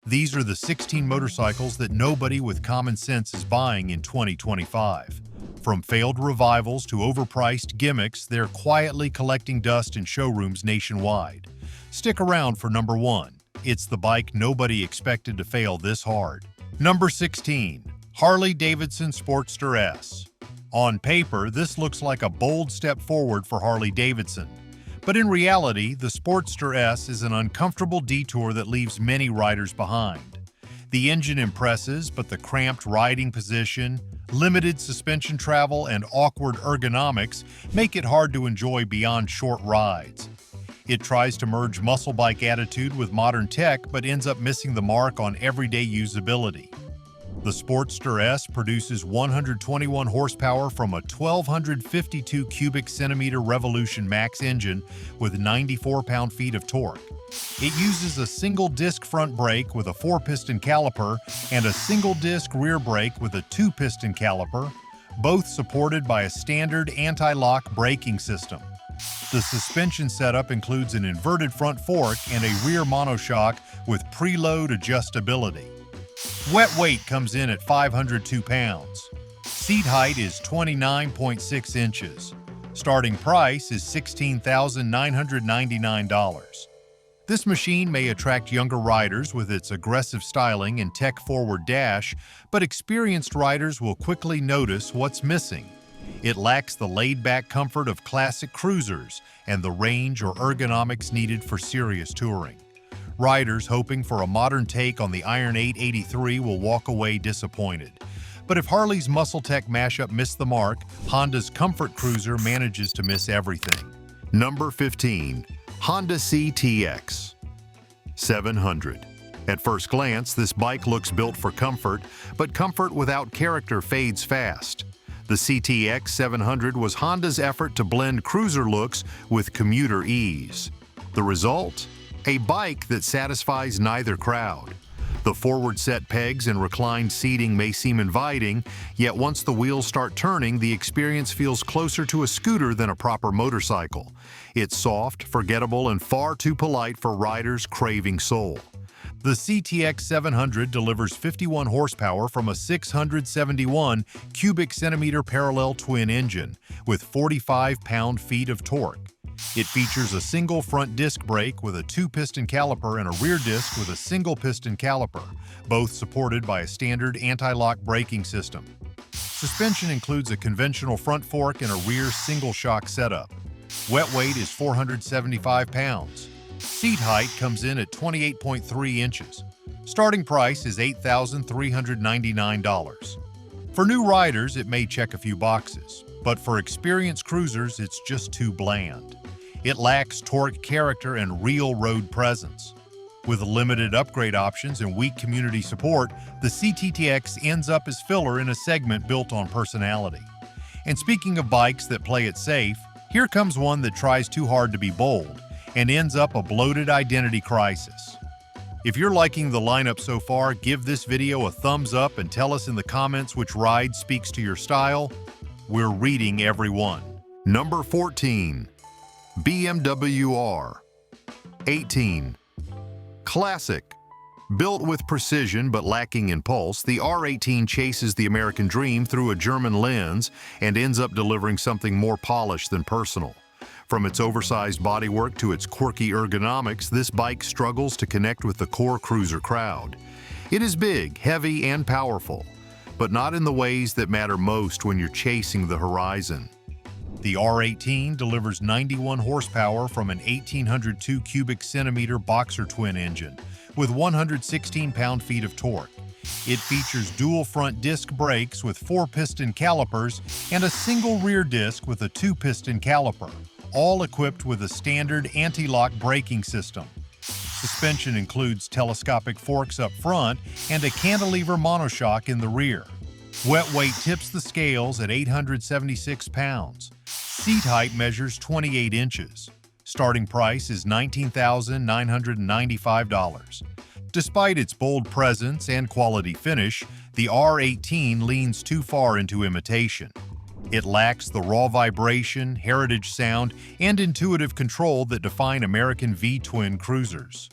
These are the 16 motorcycles that nobody with common sense is buying in 2025. From failed revivals to overpriced gimmicks, they're quietly collecting dust in showrooms nationwide. Stick around for number 1. It's the bike nobody expected to fail this hard. Number 16. Harley-Davidson Sportster S. On paper, this looks like a bold step forward for Harley-Davidson. But in reality, the Sportster S is an uncomfortable detour that leaves many riders behind. The engine impresses, but the cramped riding position, limited suspension travel, and awkward ergonomics make it hard to enjoy beyond short rides. It tries to merge muscle bike attitude with modern tech, but ends up missing the mark on everyday usability. The Sportster S produces 121 horsepower from a 1,252 cubic centimeter Revolution Max engine with 94 pound-feet of torque. It uses a single-disc front brake with a 4-piston caliper and a single-disc rear brake with a 2-piston caliper, both supported by a standard anti-lock braking system. The suspension setup includes an inverted front fork and a rear monoshock with preload adjustability. Wet weight comes in at 502 pounds. Seat height is 29.6 inches. Starting price is $16,999. This machine may attract younger riders with its aggressive styling and tech-forward dash, but experienced riders will quickly notice what's missing. It lacks the laid-back comfort of classic cruisers and the range or ergonomics needed for serious touring. Riders hoping for a modern take on the Iron 883 will walk away disappointed. But if Harley's muscle tech mashup missed the mark, Honda's comfort cruiser manages to miss everything. Number 15. Honda CTX 700. At first glance, this bike looks built for comfort, but comfort without character fades fast. The CTX 700 was Honda's effort to blend cruiser looks with commuter ease. The result? A bike that satisfies neither crowd. The forward-set pegs and reclined seating may seem inviting, yet once the wheels start turning, the experience feels closer to a scooter than a proper motorcycle. It's soft, forgettable, and far too polite for riders craving soul. The CTX 700 delivers 51 horsepower from a 671 cubic centimeter parallel twin engine with 45 pound-feet of torque. It features a single front disc brake with a 2-piston caliper and a rear disc with a single piston caliper, both supported by a standard anti-lock braking system. Suspension includes a conventional front fork and a rear single shock setup. Wet weight is 475 pounds. Seat height comes in at 28.3 inches. Starting price is $8,399. For new riders, it may check a few boxes, but for experienced cruisers, it's just too bland. It lacks torque character and real road presence. With limited upgrade options and weak community support, the CTX ends up as filler in a segment built on personality. And speaking of bikes that play it safe, here comes one that tries too hard to be bold and ends up a bloated identity crisis. If you're liking the lineup so far, give this video a thumbs up and tell us in the comments which ride speaks to your style. We're reading every one. Number 14. BMW R18. Classic. Built with precision but lacking in pulse, the R18 chases the American dream through a German lens and ends up delivering something more polished than personal. From its oversized bodywork to its quirky ergonomics, this bike struggles to connect with the core cruiser crowd. It is big, heavy, and powerful, but not in the ways that matter most when you're chasing the horizon. The R18 delivers 91 horsepower from an 1,802 cubic centimeter boxer twin engine with 116 pound-feet of torque. It features dual front disc brakes with 4-piston calipers and a single rear disc with a 2-piston caliper, all equipped with a standard anti-lock braking system. Suspension includes telescopic forks up front and a cantilever monoshock in the rear. Wet weight tips the scales at 876 pounds. Seat height measures 28 inches. Starting price is $19,995. Despite its bold presence and quality finish, the R18 leans too far into imitation. It lacks the raw vibration, heritage sound, and intuitive control that define American V-twin cruisers.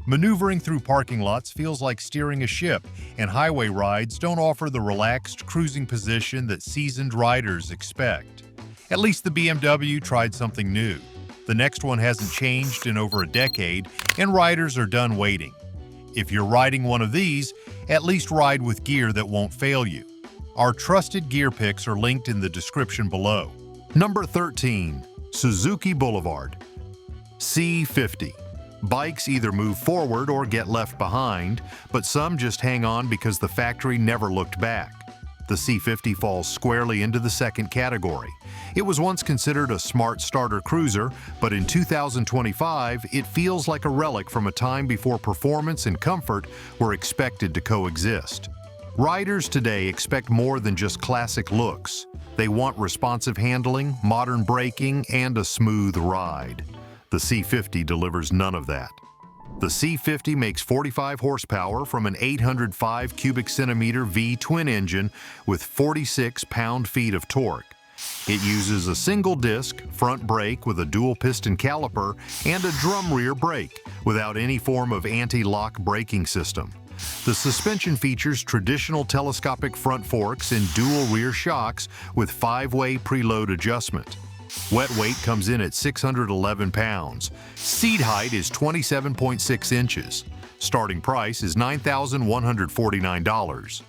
Maneuvering through parking lots feels like steering a ship, and highway rides don't offer the relaxed cruising position that seasoned riders expect. At least the BMW tried something new. The next one hasn't changed in over a decade, and riders are done waiting. If you're riding one of these, at least ride with gear that won't fail you. Our trusted gear picks are linked in the description below. Number 13. Suzuki Boulevard C50. Bikes either move forward or get left behind, but some just hang on because the factory never looked back. The C50 falls squarely into the second category. It was once considered a smart starter cruiser, but in 2025, it feels like a relic from a time before performance and comfort were expected to coexist. Riders today expect more than just classic looks. They want responsive handling, modern braking, and a smooth ride. The C50 delivers none of that. The C50 makes 45 horsepower from an 805 cubic centimeter V twin engine with 46 pound-feet of torque. It uses a single-disc front brake with a dual-piston caliper and a drum rear brake without any form of anti-lock braking system. The suspension features traditional telescopic front forks and dual rear shocks with 5-way preload adjustment. Wet weight comes in at 611 pounds. Seat height is 27.6 inches. Starting price is $9,149.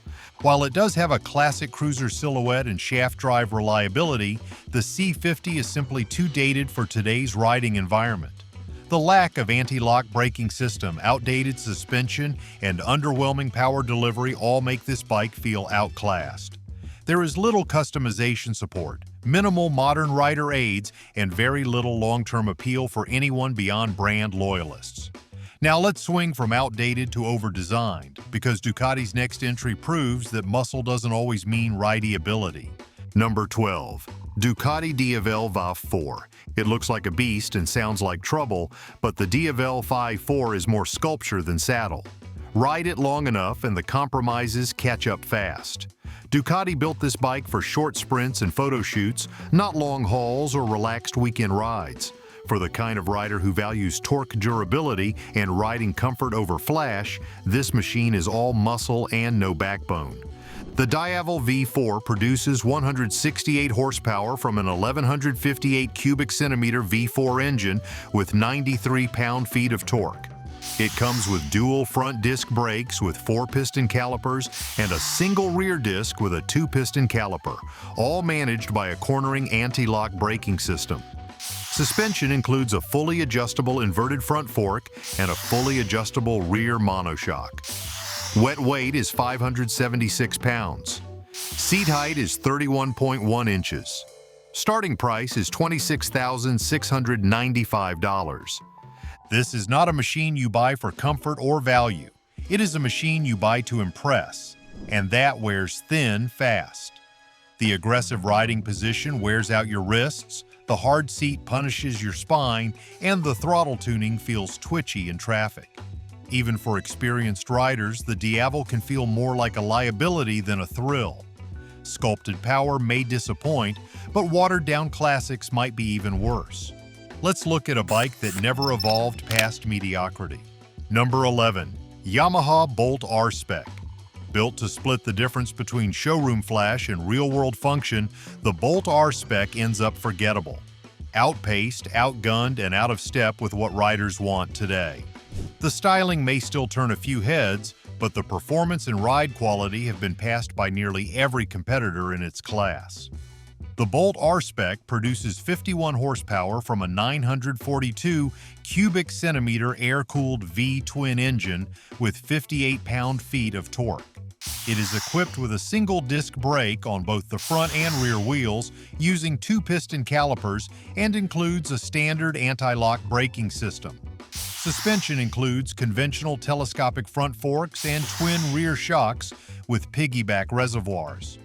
While it does have a classic cruiser silhouette and shaft drive reliability, the C50 is simply too dated for today's riding environment. The lack of anti-lock braking system, outdated suspension, and underwhelming power delivery all make this bike feel outclassed. There is little customization support, minimal modern rider aids, and very little long-term appeal for anyone beyond brand loyalists. Now let's swing from outdated to over-designed, because Ducati's next entry proves that muscle doesn't always mean rideability. Number 12. Ducati Diavel VA4. It looks like a beast and sounds like trouble, but the Diavel VA4 is more sculpture than saddle. Ride it long enough and the compromises catch up fast. Ducati built this bike for short sprints and photo shoots, not long hauls or relaxed weekend rides. For the kind of rider who values torque durability and riding comfort over flash, this machine is all muscle and no backbone. The Diavel V4 produces 168 horsepower from an 1158 cubic centimeter V4 engine with 93 pound-feet of torque. It comes with dual front disc brakes with 4-piston calipers and a single rear disc with a 2-piston caliper, all managed by a cornering anti-lock braking system. Suspension includes a fully adjustable inverted front fork and a fully adjustable rear monoshock. Wet weight is 576 pounds. Seat height is 31.1 inches. Starting price is $26,695. This is not a machine you buy for comfort or value. It is a machine you buy to impress, and that wears thin fast. The aggressive riding position wears out your wrists, the hard seat punishes your spine, and the throttle tuning feels twitchy in traffic. Even for experienced riders, the Diavel can feel more like a liability than a thrill. Sculpted power may disappoint, but watered-down classics might be even worse. Let's look at a bike that never evolved past mediocrity. Number 11. Yamaha Bolt R-Spec. Built to split the difference between showroom flash and real-world function, the Bolt R-Spec ends up forgettable. Outpaced, outgunned, and out of step with what riders want today. The styling may still turn a few heads, but the performance and ride quality have been passed by nearly every competitor in its class. The Bolt R-Spec produces 51 horsepower from a 942 cubic centimeter air-cooled V-twin engine with 58 pound-feet of torque. It is equipped with a single-disc brake on both the front and rear wheels using 2-piston calipers and includes a standard anti-lock braking system. Suspension includes conventional telescopic front forks and twin rear shocks with piggyback reservoirs.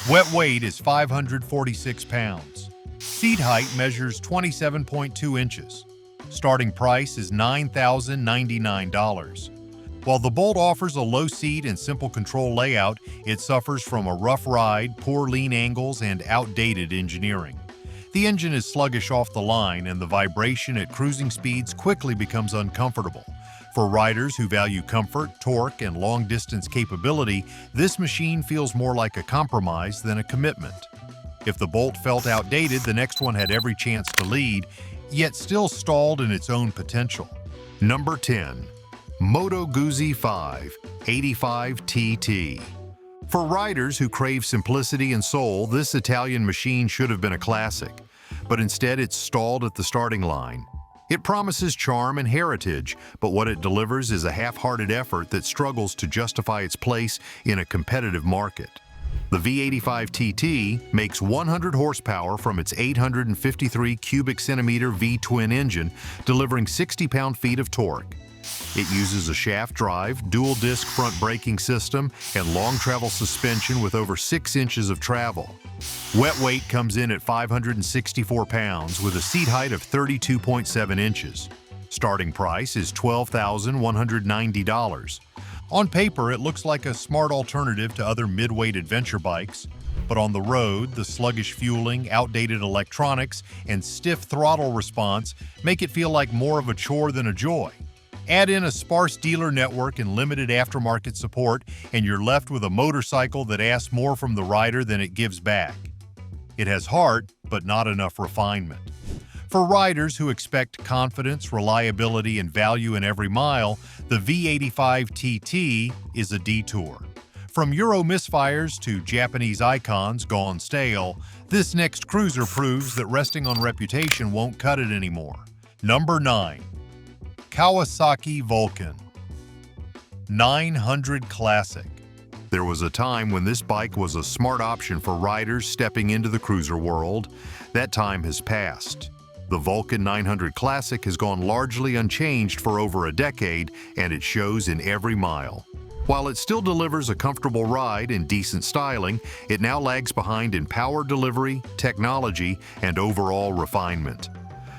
Wet weight is 546 pounds. Seat height measures 27.2 inches. Starting price is $9,099. While the Bolt offers a low seat and simple control layout, it suffers from a rough ride, poor lean angles, and outdated engineering. The engine is sluggish off the line, and the vibration at cruising speeds quickly becomes uncomfortable. For riders who value comfort, torque, and long-distance capability, this machine feels more like a compromise than a commitment. If the Bolt felt outdated, the next one had every chance to lead, yet still stalled in its own potential. Number 10. Moto Guzzi 5 85 TT. For riders who crave simplicity and soul, this Italian machine should have been a classic, but instead it's stalled at the starting line. It promises charm and heritage, but what it delivers is a half-hearted effort that struggles to justify its place in a competitive market. The V85 TT makes 100 horsepower from its 853 cubic centimeter V-twin engine, delivering 60 pound-feet of torque. It uses a shaft drive, dual-disc front braking system, and long-travel suspension with over 6 inches of travel. Wet weight comes in at 564 pounds with a seat height of 32.7 inches. Starting price is $12,190. On paper, it looks like a smart alternative to other mid-weight adventure bikes, but on the road, the sluggish fueling, outdated electronics, and stiff throttle response make it feel like more of a chore than a joy. Add in a sparse dealer network and limited aftermarket support, and you're left with a motorcycle that asks more from the rider than it gives back. It has heart, but not enough refinement. For riders who expect confidence, reliability, and value in every mile, the V85 TT is a detour. From Euro misfires to Japanese icons gone stale, this next cruiser proves that resting on reputation won't cut it anymore. Number 9. Kawasaki Vulcan 900 Classic. There was a time when this bike was a smart option for riders stepping into the cruiser world. That time has passed. The Vulcan 900 Classic has gone largely unchanged for over a decade, and it shows in every mile. While it still delivers a comfortable ride and decent styling, it now lags behind in power delivery, technology, and overall refinement.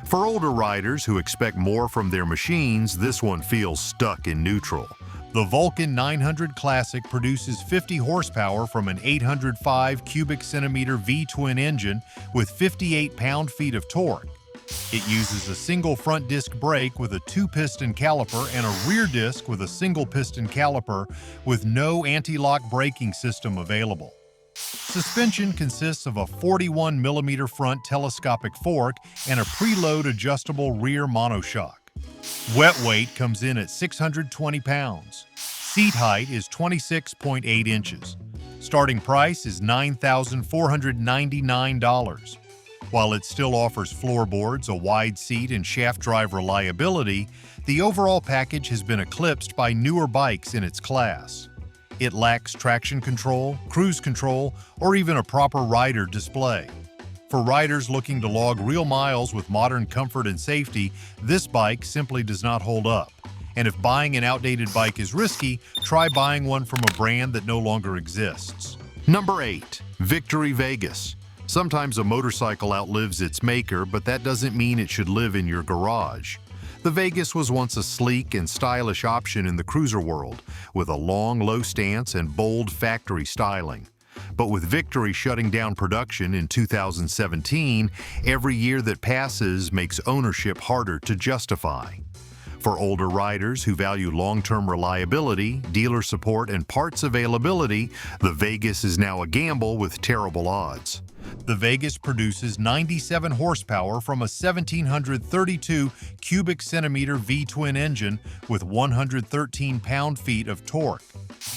For older riders who expect more from their machines, this one feels stuck in neutral. The Vulcan 900 Classic produces 50 horsepower from an 805 cubic centimeter V-twin engine with 58 pound-feet of torque. It uses a single front disc brake with a 2-piston caliper and a rear disc with a single piston caliper with no anti-lock braking system available. Suspension consists of a 41mm front telescopic fork and a preload adjustable rear monoshock. Wet weight comes in at 620 pounds. Seat height is 26.8 inches. Starting price is $9,499. While it still offers floorboards, a wide seat, and shaft drive reliability, the overall package has been eclipsed by newer bikes in its class. It lacks traction control, cruise control, or even a proper rider display. For riders looking to log real miles with modern comfort and safety, this bike simply does not hold up. And if buying an outdated bike is risky, try buying one from a brand that no longer exists. Number 8. Victory Vegas. Sometimes a motorcycle outlives its maker, but that doesn't mean it should live in your garage. The Vegas was once a sleek and stylish option in the cruiser world, with a long, low stance and bold factory styling. But with Victory shutting down production in 2017, every year that passes makes ownership harder to justify. For older riders who value long-term reliability, dealer support, and parts availability, the Vegas is now a gamble with terrible odds. The Vegas produces 97 horsepower from a 1,732 cubic centimeter V-twin engine with 113 pound-feet of torque.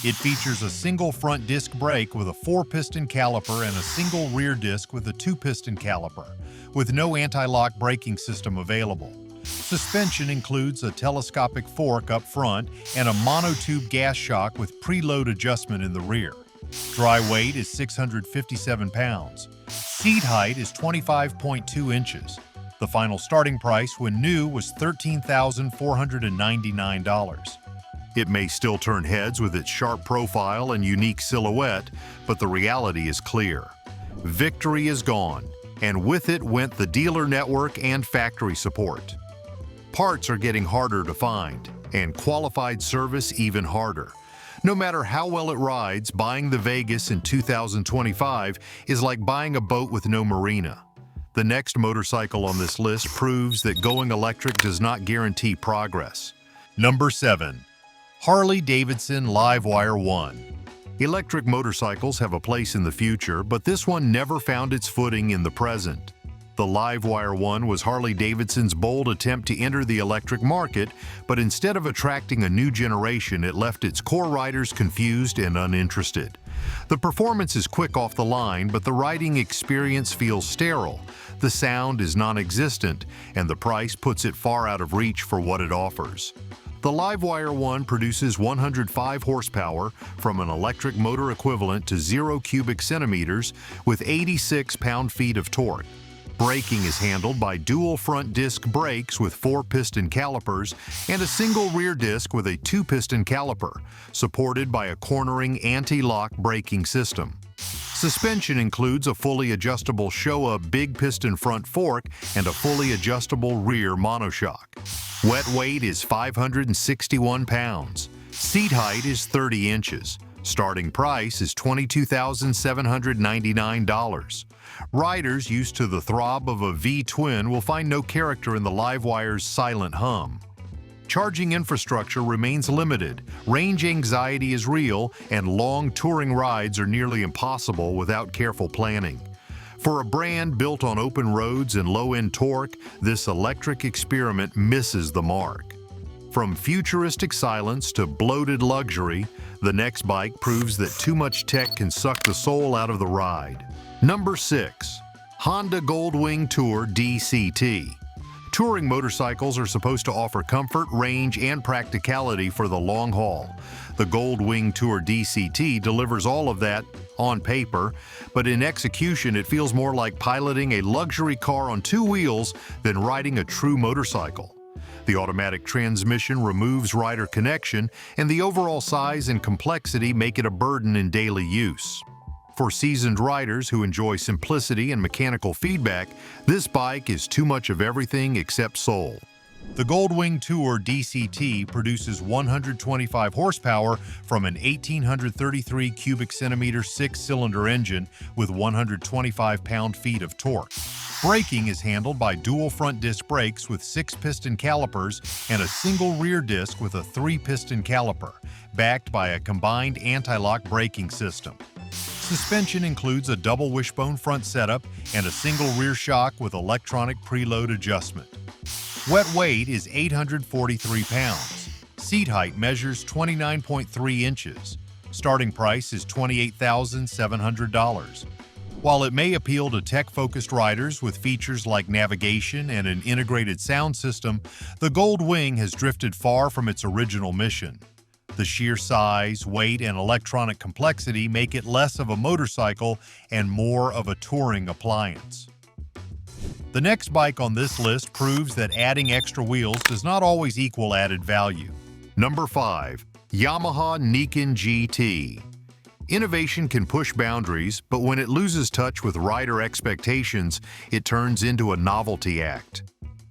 It features a single front disc brake with a 4-piston caliper and a single rear disc with a 2-piston caliper, with no anti-lock braking system available. Suspension includes a telescopic fork up front and a monotube gas shock with preload adjustment in the rear. Dry weight is 657 pounds. Seat height is 25.2 inches. The final starting price when new was $13,499. It may still turn heads with its sharp profile and unique silhouette, but the reality is clear. Victory is gone, and with it went the dealer network and factory support. Parts are getting harder to find, and qualified service even harder. No matter how well it rides, buying the Vegas in 2025 is like buying a boat with no marina. The next motorcycle on this list proves that going electric does not guarantee progress. Number 7. Harley-Davidson LiveWire 1. Electric motorcycles have a place in the future, but this one never found its footing in the present. The LiveWire 1 was Harley-Davidson's bold attempt to enter the electric market, but instead of attracting a new generation, it left its core riders confused and uninterested. The performance is quick off the line, but the riding experience feels sterile. The sound is non-existent, and the price puts it far out of reach for what it offers. The LiveWire 1 produces 105 horsepower from an electric motor equivalent to 0 cubic centimeters with 86 pound-feet of torque. Braking is handled by dual front disc brakes with 4 piston calipers and a single rear disc with a 2-piston caliper, supported by a cornering anti-lock braking system. Suspension includes a fully adjustable Showa big piston front fork and a fully adjustable rear monoshock. Wet weight is 561 pounds. Seat height is 30 inches. Starting price is $22,799. Riders used to the throb of a V-twin will find no character in the LiveWire's silent hum. Charging infrastructure remains limited, range anxiety is real, and long touring rides are nearly impossible without careful planning. For a brand built on open roads and low-end torque, this electric experiment misses the mark. From futuristic silence to bloated luxury, the next bike proves that too much tech can suck the soul out of the ride. Number 6. Honda Goldwing Tour DCT. Touring motorcycles are supposed to offer comfort, range, and practicality for the long haul. The Goldwing Tour DCT delivers all of that on paper, but in execution it feels more like piloting a luxury car on 2 wheels than riding a true motorcycle. The automatic transmission removes rider connection, and the overall size and complexity make it a burden in daily use. For seasoned riders who enjoy simplicity and mechanical feedback, this bike is too much of everything except soul. The Goldwing Tour DCT produces 125 horsepower from an 1,833 cubic centimeter 6-cylinder engine with 125 pound-feet of torque. Braking is handled by dual front disc brakes with 6-piston calipers and a single rear disc with a 3-piston caliper, backed by a combined anti-lock braking system. Suspension includes a double wishbone front setup and a single rear shock with electronic preload adjustment. Wet weight is 843 pounds. Seat height measures 29.3 inches. Starting price is $28,700. While it may appeal to tech-focused riders with features like navigation and an integrated sound system, the Goldwing has drifted far from its original mission. The sheer size, weight, and electronic complexity make it less of a motorcycle and more of a touring appliance. The next bike on this list proves that adding extra wheels does not always equal added value. Number 5. Yamaha Niken GT. Innovation can push boundaries, but when it loses touch with rider expectations, it turns into a novelty act.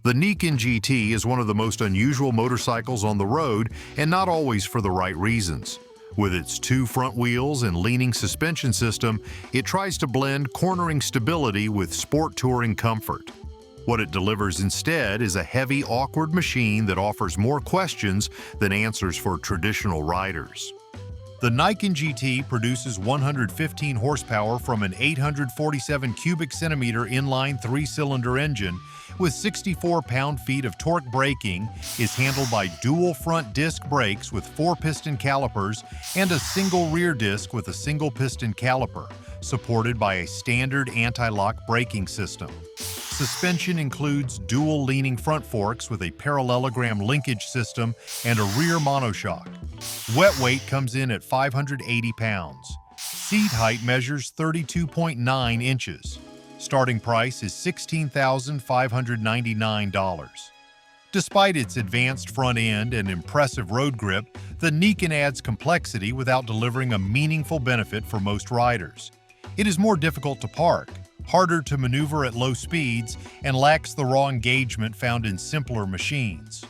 The Niken GT is one of the most unusual motorcycles on the road, and not always for the right reasons. With its 2 front wheels and leaning suspension system, it tries to blend cornering stability with sport touring comfort. What it delivers instead is a heavy, awkward machine that offers more questions than answers for traditional riders. The Niken GT produces 115 horsepower from an 847 cubic centimeter inline 3-cylinder engine with 64 pound-feet of torque. Braking is handled by dual front disc brakes with 4-piston calipers and a single rear disc with a single piston caliper, supported by a standard anti-lock braking system. Suspension includes dual leaning front forks with a parallelogram linkage system and a rear monoshock. Wet weight comes in at 580 pounds. Seat height measures 32.9 inches. Starting price is $16,599. Despite its advanced front end and impressive road grip, the Niken adds complexity without delivering a meaningful benefit for most riders. It is more difficult to park, harder to maneuver at low speeds, and lacks the raw engagement found in simpler machines.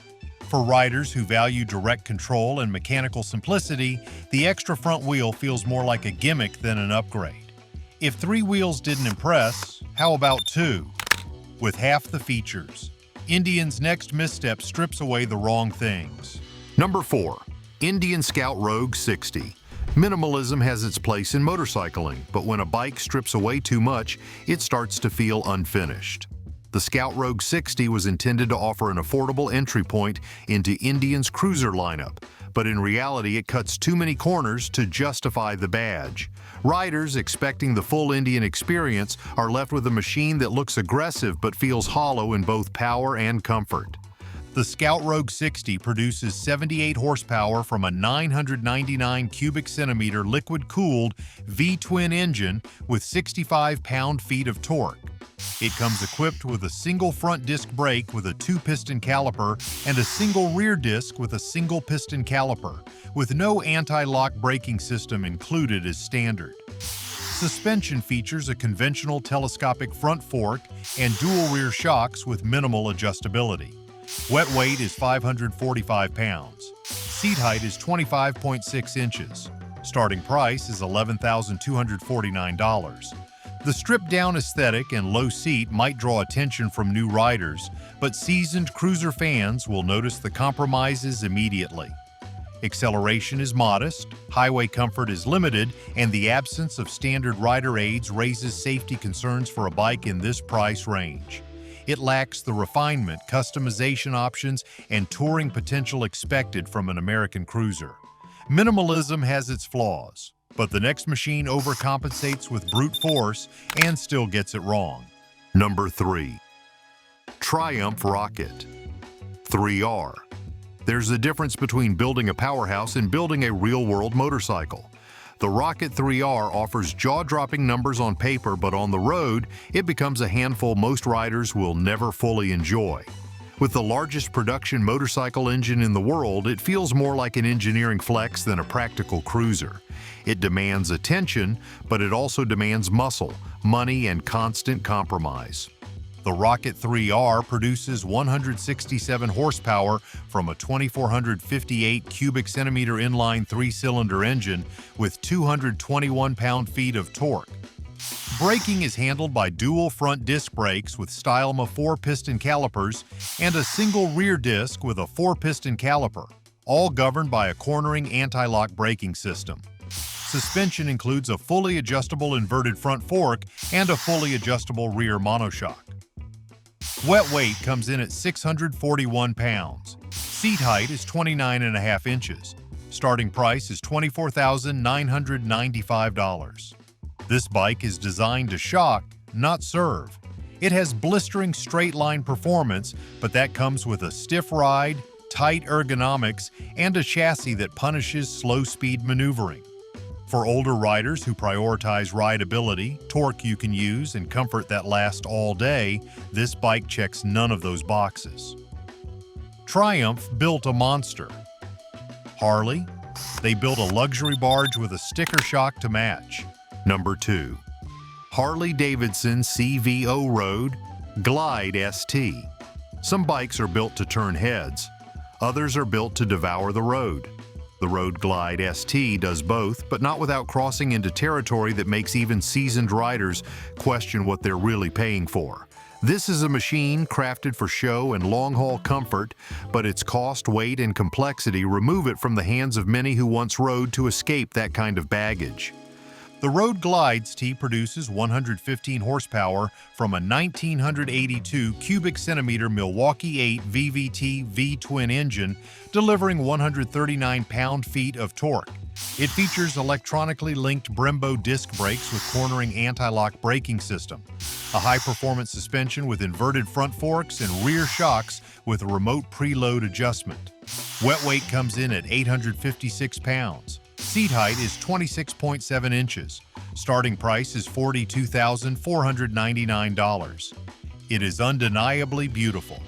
For riders who value direct control and mechanical simplicity, the extra front wheel feels more like a gimmick than an upgrade. If 3 wheels didn't impress, how about 2? With half the features. Indian's next misstep strips away the wrong things. Number 4. Indian Scout Rogue 60. Minimalism has its place in motorcycling, but when a bike strips away too much, it starts to feel unfinished. The Scout Rogue 60 was intended to offer an affordable entry point into Indian's cruiser lineup, but in reality it cuts too many corners to justify the badge. Riders expecting the full Indian experience are left with a machine that looks aggressive but feels hollow in both power and comfort. The Scout Rogue 60 produces 78 horsepower from a 999 cubic centimeter liquid-cooled V-twin engine with 65 pound-feet of torque. It comes equipped with a single front disc brake with a 2-piston caliper and a single rear disc with a single piston caliper, with no anti-lock braking system included as standard. Suspension features a conventional telescopic front fork and dual rear shocks with minimal adjustability. Wet weight is 545 pounds. Seat height is 25.6 inches. Starting price is $11,249. The stripped-down aesthetic and low seat might draw attention from new riders, but seasoned cruiser fans will notice the compromises immediately. Acceleration is modest, highway comfort is limited, and the absence of standard rider aids raises safety concerns for a bike in this price range. It lacks the refinement, customization options, and touring potential expected from an American cruiser. Minimalism has its flaws, but the next machine overcompensates with brute force and still gets it wrong. Number 3. Triumph Rocket 3R. There's a difference between building a powerhouse and building a real-world motorcycle. The Rocket 3R offers jaw-dropping numbers on paper, but on the road, it becomes a handful most riders will never fully enjoy. With the largest production motorcycle engine in the world, it feels more like an engineering flex than a practical cruiser. It demands attention, but it also demands muscle, money, and constant compromise. The Rocket 3R produces 167 horsepower from a 2,458 cubic centimeter inline 3-cylinder engine with 221 pound-feet of torque. Braking is handled by dual front disc brakes with Stylema 4-piston calipers and a single rear disc with a 4-piston caliper, all governed by a cornering anti-lock braking system. Suspension includes a fully adjustable inverted front fork and a fully adjustable rear monoshock. Wet weight comes in at 641 pounds. Seat height is 29.5 inches. Starting price is $24,995. This bike is designed to shock, not serve. It has blistering straight-line performance, but that comes with a stiff ride, tight ergonomics, and a chassis that punishes slow-speed maneuvering. For older riders who prioritize rideability, torque you can use, and comfort that lasts all day, this bike checks none of those boxes. Triumph built a monster. Harley? They built a luxury barge with a sticker shock to match. Number 2. Harley-Davidson CVO Road Glide ST. Some bikes are built to turn heads. Others are built to devour the road. The Road Glide ST does both, but not without crossing into territory that makes even seasoned riders question what they're really paying for. This is a machine crafted for show and long-haul comfort, but its cost, weight, and complexity remove it from the hands of many who once rode to escape that kind of baggage. The Road Glide ST produces 115 horsepower from a 1982 cubic centimeter Milwaukee 8 VVT V-twin engine, delivering 139 pound-feet of torque. It features electronically linked Brembo disc brakes with cornering anti-lock braking system, a high-performance suspension with inverted front forks and rear shocks with a remote preload adjustment. Wet weight comes in at 856 pounds. Seat height is 26.7 inches. Starting price is $42,499. It is undeniably beautiful.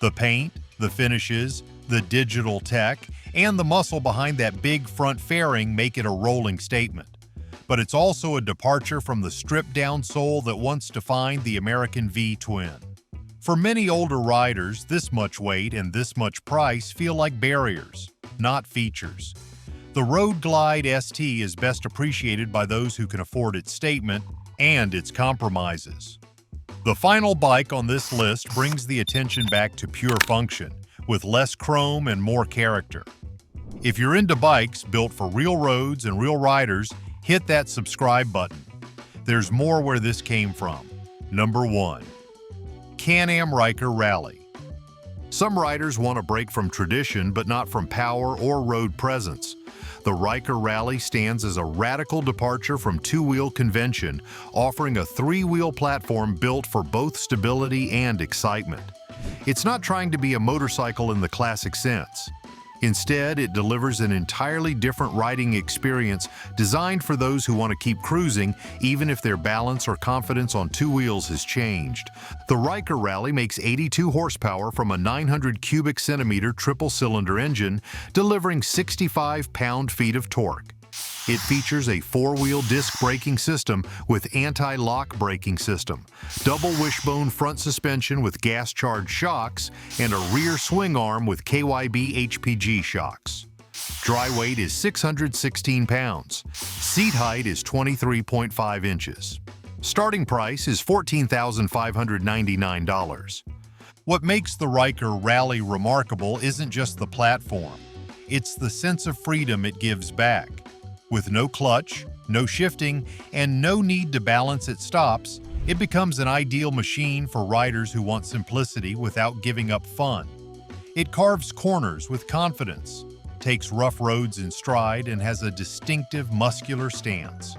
The paint, the finishes, the digital tech, and the muscle behind that big front fairing make it a rolling statement. But it's also a departure from the stripped-down soul that once defined the American V-twin. For many older riders, this much weight and this much price feel like barriers, not features. The Road Glide ST is best appreciated by those who can afford its statement and its compromises. The final bike on this list brings the attention back to pure function, with less chrome and more character. If you're into bikes built for real roads and real riders, hit that subscribe button. There's more where this came from. Number 1. Can-Am Ryker Rally. Some riders want a break from tradition, but not from power or road presence. The Ryker Rally stands as a radical departure from two-wheel convention, offering a three-wheel platform built for both stability and excitement. It's not trying to be a motorcycle in the classic sense. Instead, it delivers an entirely different riding experience designed for those who want to keep cruising, even if their balance or confidence on two wheels has changed. The Ryker Rally makes 82 horsepower from a 900 cubic centimeter triple-cylinder engine, delivering 65 pound-feet of torque. It features a four-wheel disc braking system with anti-lock braking system, double wishbone front suspension with gas-charged shocks, and a rear swing arm with KYB HPG shocks. Dry weight is 616 pounds. Seat height is 23.5 inches. Starting price is $14,599. What makes the Ryker Rally remarkable isn't just the platform. It's the sense of freedom it gives back. With no clutch, no shifting, and no need to balance at stops, it becomes an ideal machine for riders who want simplicity without giving up fun. It carves corners with confidence, takes rough roads in stride, and has a distinctive muscular stance.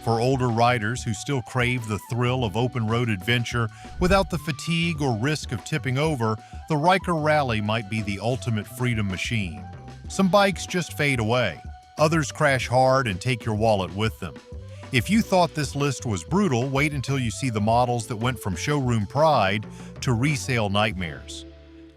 For older riders who still crave the thrill of open-road adventure without the fatigue or risk of tipping over, the Ryker Rally might be the ultimate freedom machine. Some bikes just fade away. Others crash hard and take your wallet with them. If you thought this list was brutal, wait until you see the models that went from showroom pride to resale nightmares.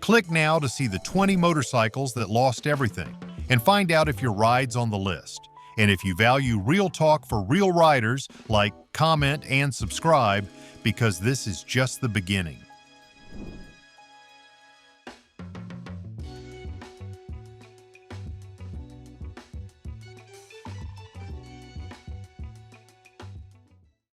Click now to see the 20 motorcycles that lost everything and find out if your ride's on the list. And if you value real talk for real riders, like, comment, and subscribe, because this is just the beginning.